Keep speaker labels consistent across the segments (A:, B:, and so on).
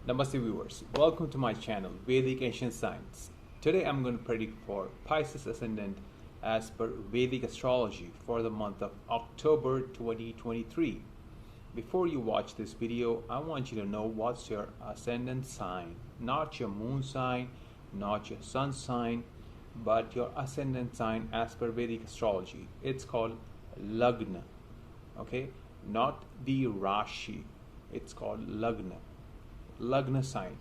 A: Namaste viewers, welcome to my channel Vedic Ancient Science. Today I'm going to predict for Pisces ascendant as per Vedic Astrology for the month of October 2023. Before you watch this video, I want you to know what's your ascendant sign, not your moon sign, not your sun sign, but your ascendant sign as per Vedic Astrology. It's called Lagna, okay? Not the Rashi, it's called Lagna. Lagna sign.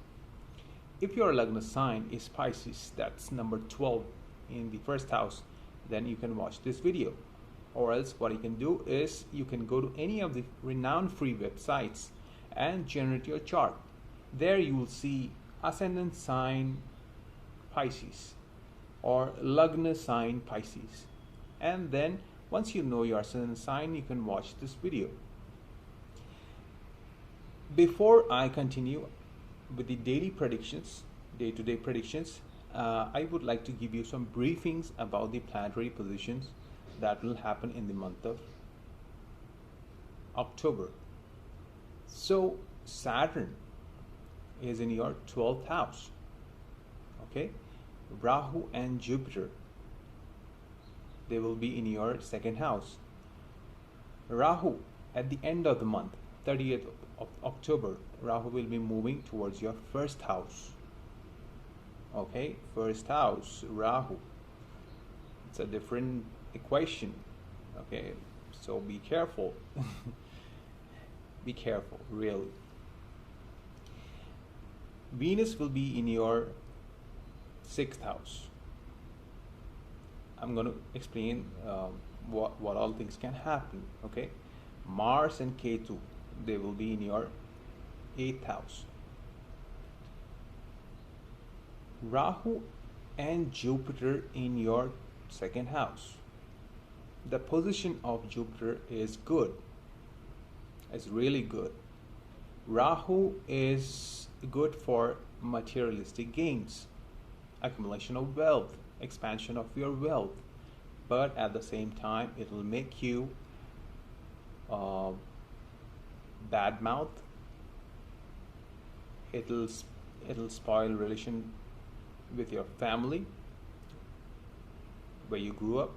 A: If your Lagna sign is Pisces, that's number 12 in the first house, then you can watch this video. Or else what you can do is you can go to any of the renowned free websites and generate your chart. There you will see ascendant sign Pisces or Lagna sign Pisces. And then once you know your ascendant sign, you can watch this video. Before I continue with the daily predictions, day-to-day predictions, I would like to give you some briefings about the planetary positions that will happen in the month of October. So Saturn is in your 12th house, okay? Rahu and Jupiter, they will be in your second house. Rahu at the end of the month, 30th of October, Rahu will be moving towards your first house. Okay, first house, Rahu. It's a different equation. Okay, so be careful. Be careful, really. Venus will be in your 6th house. I'm going to explain what all things can happen. Okay, Mars and Ketu, they will be in your 8th house. Rahu and Jupiter in your 2nd house. The position of Jupiter is good. It's really good. Rahu is good for materialistic gains, accumulation of wealth, expansion of your wealth, but at the same time it will make you bad mouth. It'll spoil relation with your family where you grew up,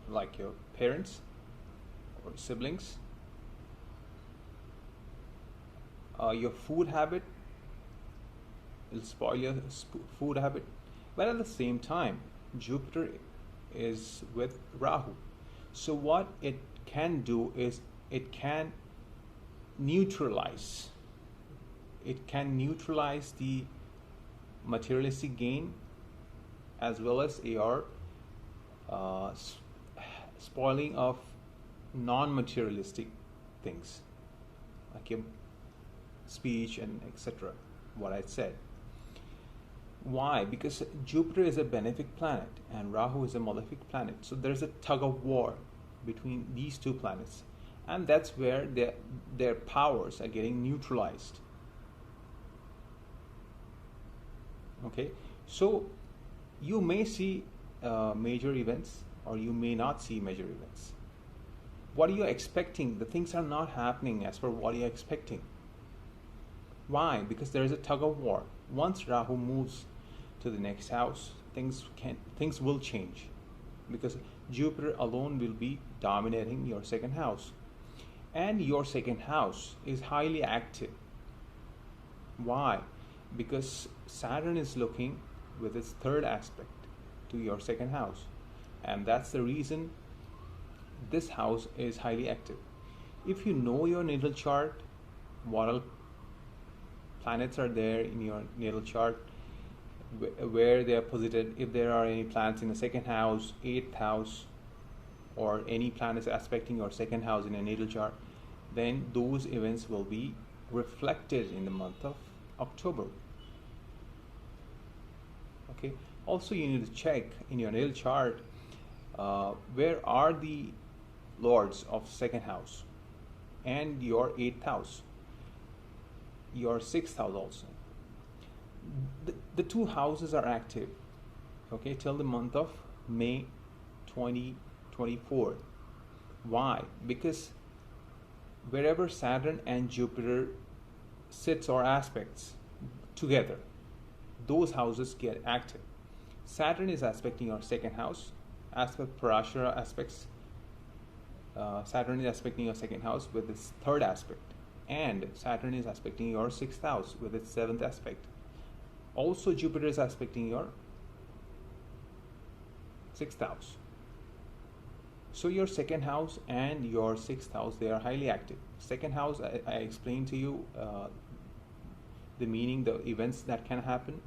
A: like your parents or siblings. Your food habit, it'll spoil your food habit. But at the same time, Jupiter is with Rahu, so what it can do is it can neutralize the materialistic gain as well as your spoiling of non-materialistic things like your speech and etc. What I said. Why? Because Jupiter is a benefic planet and Rahu is a malefic planet, so there's a tug of war between these two planets, and that's where their powers are getting neutralized. Okay, so you may see major events or you may not see major events. What are you expecting? The things are not happening as per what you're expecting. Why? Because there is a tug of war. Once Rahu moves to the next house, things will change, because Jupiter alone will be dominating your 2nd house, and your 2nd house is highly active. Why? Because Saturn is looking with its 3rd aspect to your 2nd house, and that's the reason this house is highly active. If you know your natal chart, what all planets are there in your natal chart, where they are posited, if there are any planets in the 2nd house, 8th house, or any planets aspecting your 2nd house in a natal chart, then those events will be reflected in the month of October. Okay. Also, you need to check in your natal chart where are the lords of 2nd house and your 8th house, your 6th house also. The two houses are active, okay, till the month of May 2024. Why? Because wherever Saturn and Jupiter sits or aspects together, those houses get active. Saturn is aspecting your second house. As per Parashara aspects, Saturn is aspecting your second house with its third aspect, and Saturn is aspecting your sixth house with its seventh aspect. Also, Jupiter is aspecting your sixth house. So your second house and your sixth house, they are highly active. Second house, I explained to you the meaning, the events that can happen,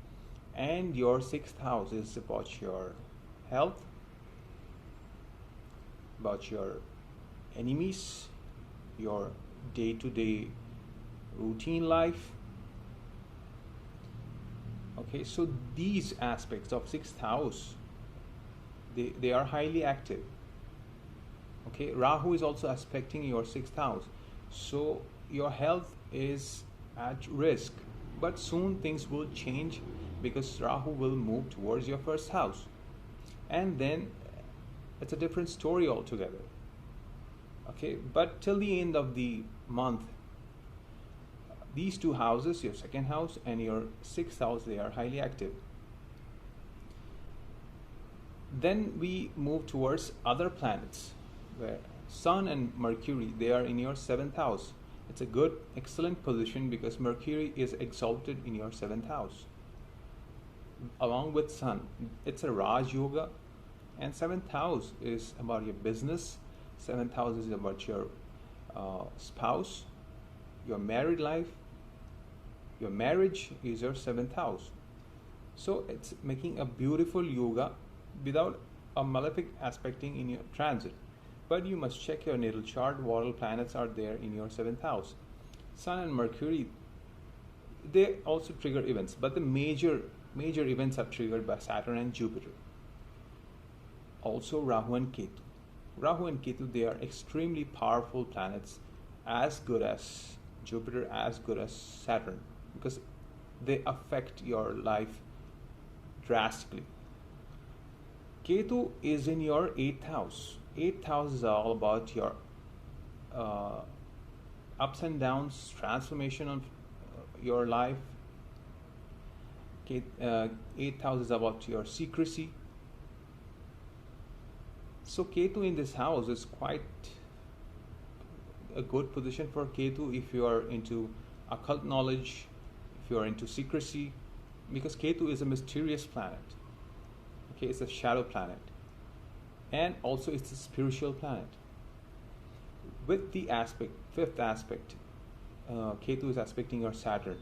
A: and your sixth house is about your health, about your enemies, your day-to-day routine life. Okay, so these aspects of sixth house, they are highly active. Okay, Rahu is also aspecting your sixth house, so your health is at risk, but soon things will change because Rahu will move towards your first house, and then it's a different story altogether. Okay, but till the end of the month, these two houses, your second house and your sixth house, they are highly active. Then we move towards other planets, where Sun and Mercury, they are in your seventh house. It's a good, excellent position because Mercury is exalted in your seventh house. Along with Sun, it's a Raj Yoga, and seventh house is about your business. Seventh house is about your spouse, your married life. Your marriage is your seventh house. So it's making a beautiful yoga without a malefic aspecting in your transit. But you must check your natal chart. What all planets are there in your seventh house? Sun and Mercury, they also trigger events, but the major events are triggered by Saturn and Jupiter. Also Rahu and Ketu. Rahu and Ketu, they are extremely powerful planets, as good as Jupiter, as good as Saturn, because they affect your life drastically. Ketu is in your 8th house. 8th house is all about your ups and downs, transformation of your life. 8th house is about your secrecy. So Ketu in this house is quite a good position for Ketu if you are into occult knowledge, if you are into secrecy, because Ketu is a mysterious planet. Okay, it's a shadow planet, and also it's a spiritual planet. With the aspect, fifth aspect, Ketu is aspecting your Saturn,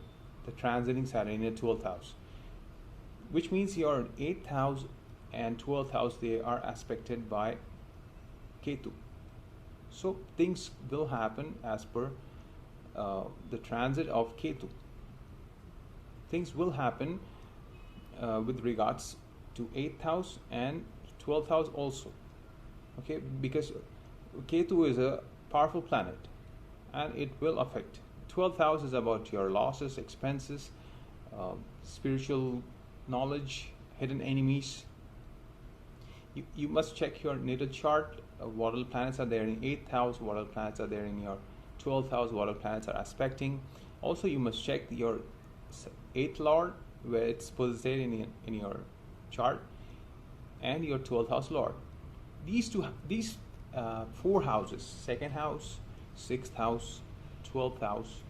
A: the transiting Saturn in your 12th house, which means your 8th house and 12th house, they are aspected by Ketu. So things will happen as per the transit of Ketu. Things will happen with regards to 8th house and 12th house also. Okay, because Ketu is a powerful planet and it will affect. 12th house is about your losses, expenses, spiritual knowledge, hidden enemies. You must check your natal chart. What all planets are there in 8th house, what all planets are there in your 12th house, what all planets are aspecting. Also, you must check your 8th lord, where it's positioned in your chart, and your 12th house lord. These four houses, 2nd house, 6th house, 12th house,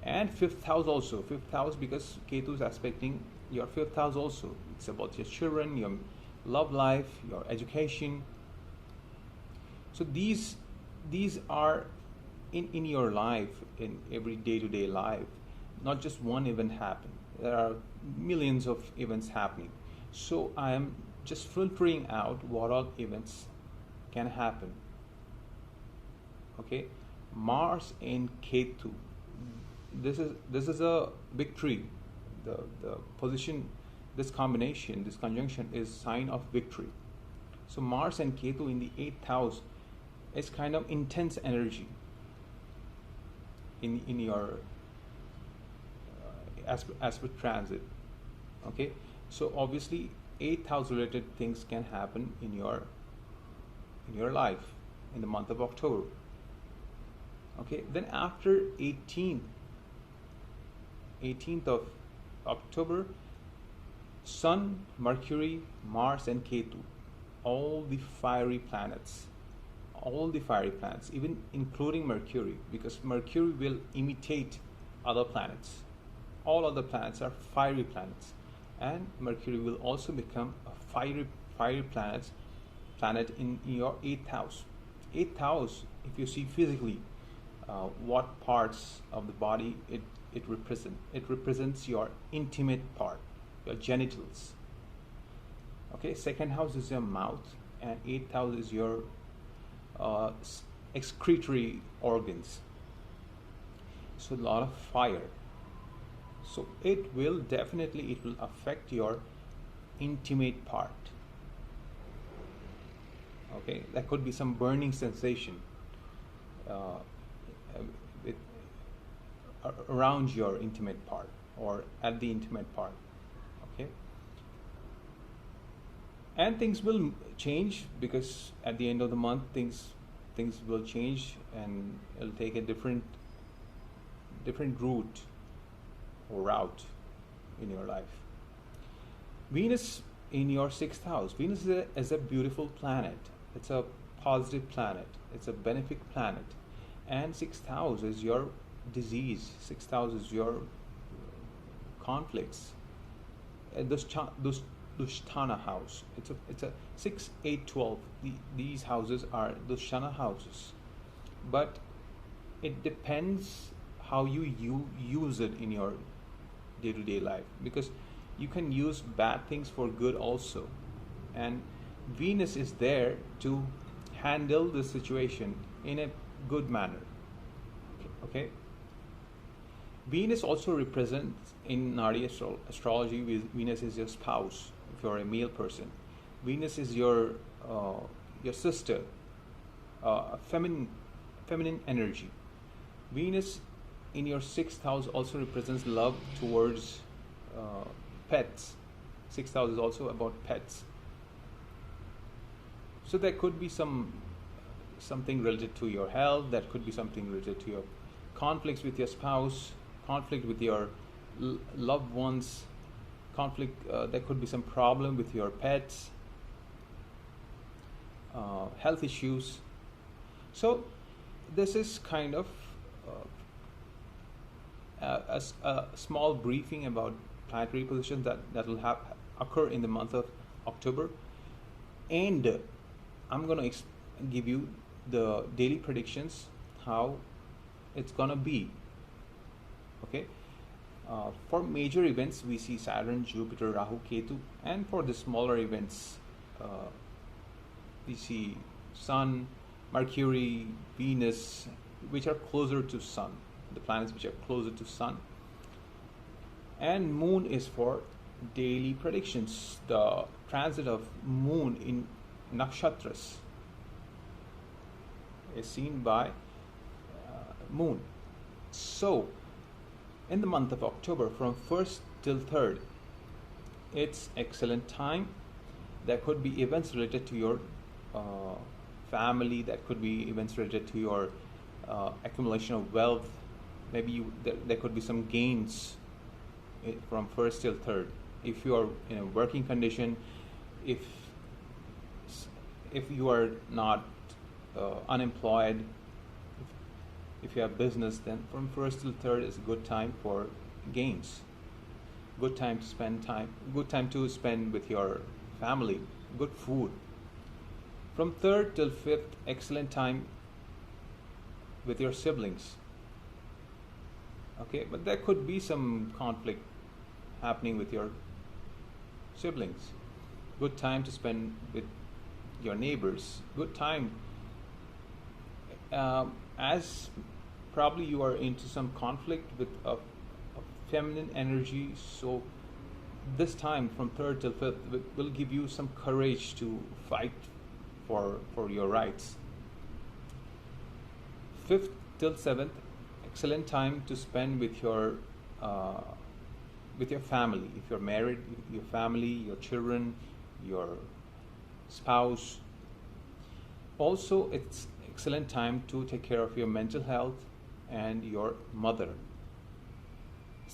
A: and 5th house also. 5th house, because Ketu is aspecting your 5th house also. It's about your children, your love life, your education. So these are in your life, in every day-to-day life. Not just one event happen. There are millions of events happening. So I am just filtering out what all events can happen. Okay, Mars in Ketu. This is a big tree. The position, this combination, this conjunction is sign of victory. So Mars and Ketu in the 8th house is kind of intense energy in your aspect transit. Okay, so obviously 8th house related things can happen in your life in the month of October. Okay, then after 18th 18th of October, Sun, Mercury, Mars, and Ketu, all the fiery planets, even including Mercury, because Mercury will imitate other planets. All other planets are fiery planets, and Mercury will also become a fiery planet in your 8th house. 8th house, if you see physically, what parts of the body it represents your intimate part, your genitals. Okay, 2nd house is your mouth, and 8th house is your excretory organs. So a lot of fire. So it will affect your intimate part. Okay, there could be some burning sensation around your intimate part or at the intimate part. Okay, and things will change, because at the end of the month things will change, and it'll take a different route in your life. Venus in your 6th house. Venus is a beautiful planet. It's a positive planet. It's a benefic planet. And 6th house is your disease. 6th house is your conflicts. Dushtana house. It's a 6, 8, 12. These houses are Dushtana houses. But it depends how you use it in your day-to-day life, because you can use bad things for good also, and Venus is there to handle the situation in a good manner. Okay. Venus also represents, in Nadi astrology, Venus is your spouse if you're a male person. Venus is your sister, feminine energy. Venus in your 6th house also represents love towards pets. 6th house is also about pets. So there could be something related to your health. That could be something related to your conflicts with your spouse, conflict with your loved ones, conflict. There could be some problem with your pets, health issues. So this is kind of a small briefing about planetary positions that will occur in the month of October, and I'm going to give you the daily predictions, how it's going to be. Okay, for major events we see Saturn, Jupiter, Rahu, Ketu, and for the smaller events we see Sun, Mercury, Venus, which are closer to Sun, the planets which are closer to Sun. And Moon is for daily predictions, the transit of Moon in nakshatras is seen by Moon. So in the month of October, from 1st till 3rd, it's excellent time. There could be events related to your family. That could be events related to your accumulation of wealth. Maybe there could be some gains from 1st till 3rd. If you are in a working condition, if you are not unemployed, if you have business, then from 1st till 3rd is a good time for gains. Good time to spend time. Good time to spend with your family. Good food. From 3rd till 5th, excellent time with your siblings. Okay, but there could be some conflict happening with your siblings. Good time to spend with your neighbors. Good time, as probably you are into some conflict with a feminine energy, so this time from 3rd till 5th will give you some courage to fight for your rights. 5th till 7th, excellent time to spend with your family. If you're married, your family, your children, your spouse. Also, it's excellent time to take care of your mental health and your mother.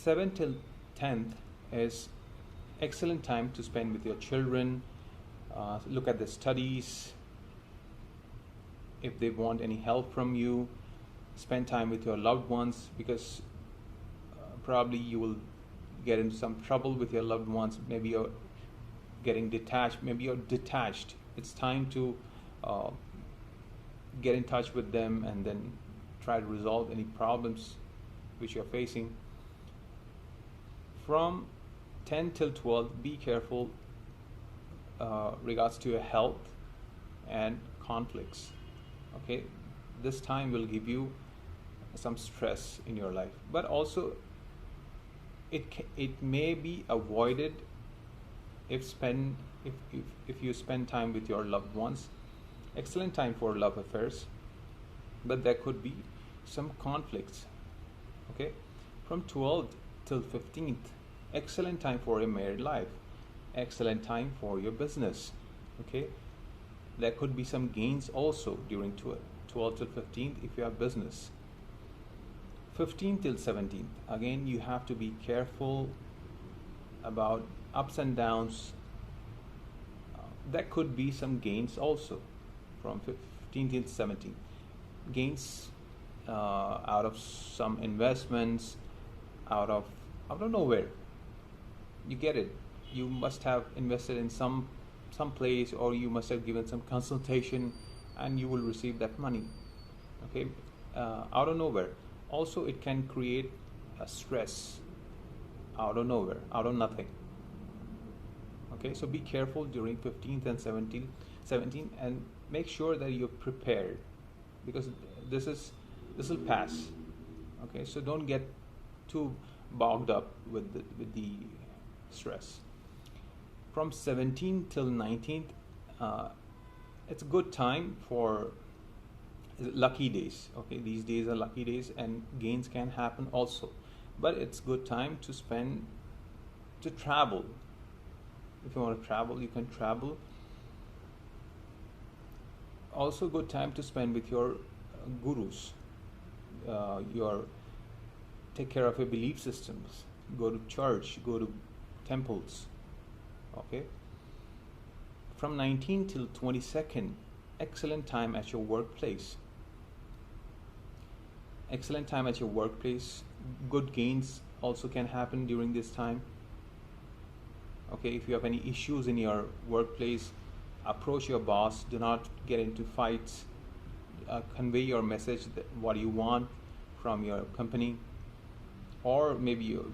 A: 7th till 10th is excellent time to spend with your children. Look at their studies. If they want any help from you, spend time with your loved ones, because probably you will get into some trouble with your loved ones. Maybe you're getting detached, maybe you're detached. It's time to get in touch with them and then try to resolve any problems which you're facing. From 10 till 12, be careful regards to your health and conflicts. Okay, this time will give you some stress in your life, but also it may be avoided if you spend time with your loved ones. Excellent time for love affairs, but there could be some conflicts. Okay, from 12th till 15th, excellent time for a married life, excellent time for your business. Okay, there could be some gains also during 12th till 15th if you have business. 15th till 17th, again you have to be careful about ups and downs. There could be some gains also from 15th till 17th. Gains out of some investments, out of nowhere. You get it. You must have invested in some place, or you must have given some consultation, and you will receive that money. Okay, out of nowhere. Also, it can create a stress out of nowhere, out of nothing. Okay, so be careful during 15th and 17th, and make sure that you're prepared, because this will pass. Okay, so don't get too bogged up with the stress. From 17th till 19th, it's a good time for lucky days. Okay, these days are lucky days and gains can happen also, but it's good time to travel. If you want to travel, you can travel. Also good time to spend with your gurus, take care of your belief systems, go to church, go to temples. Okay, from 19 till 22nd, excellent time at your workplace. Excellent time at your workplace. Good gains also can happen during this time. Okay, if you have any issues in your workplace, approach your boss. Do not get into fights. Convey your message, what you want from your company, or maybe your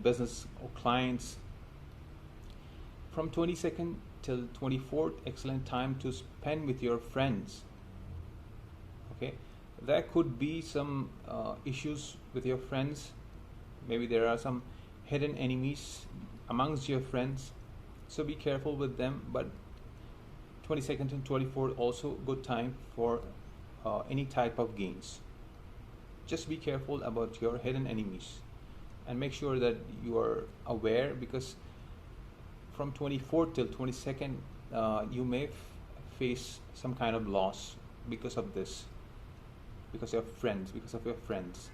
A: business or clients. From 22nd till 24th, excellent time to spend with your friends. Okay, there could be some issues with your friends. Maybe there are some hidden enemies amongst your friends, so be careful with them. But 22nd and 24th also good time for any type of gains. Just be careful about your hidden enemies and make sure that you are aware, because from 24th till 22nd you may face some kind of loss because of this, because of your friends.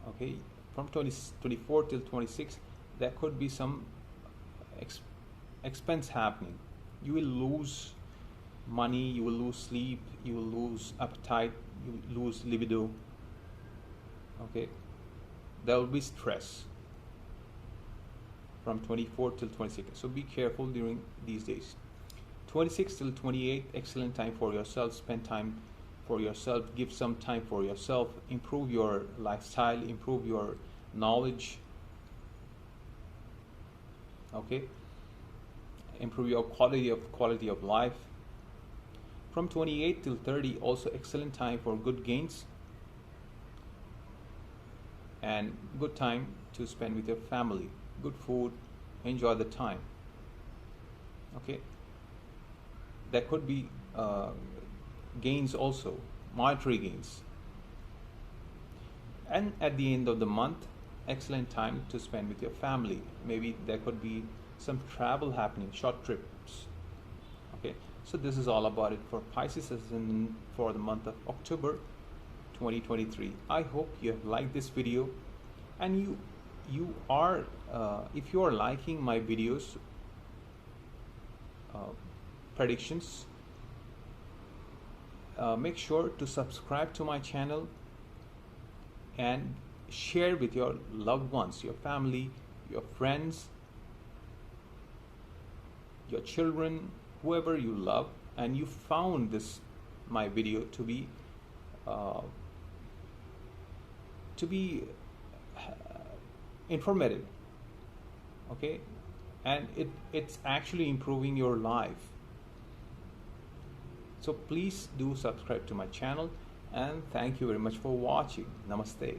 A: Okay, from 24th till 26th, there could be some expense happening. You will lose money, you will lose sleep, you will lose appetite, you will lose libido. Okay, there will be stress from 24th till 26th. So be careful during these days. 26th till 28th, excellent time for yourself. Spend time for yourself, give some time for yourself, improve your lifestyle, improve your knowledge. Okay, improve your quality of life. From 28 till 30, also excellent time for good gains and good time to spend with your family. Good food, enjoy the time. Okay, there could be gains also, monetary gains. And at the end of the month, excellent time to spend with your family. Maybe there could be some travel happening, short trips. Okay, so this is all about it for Pisces season for the month of October 2023. I hope you have liked this video. And you are if you are liking my videos, predictions, make sure to subscribe to my channel and share with your loved ones, your family, your friends, your children, whoever you love, and you found this my video to be informative, okay, and it's actually improving your life. So please do subscribe to my channel, and thank you very much for watching. Namaste.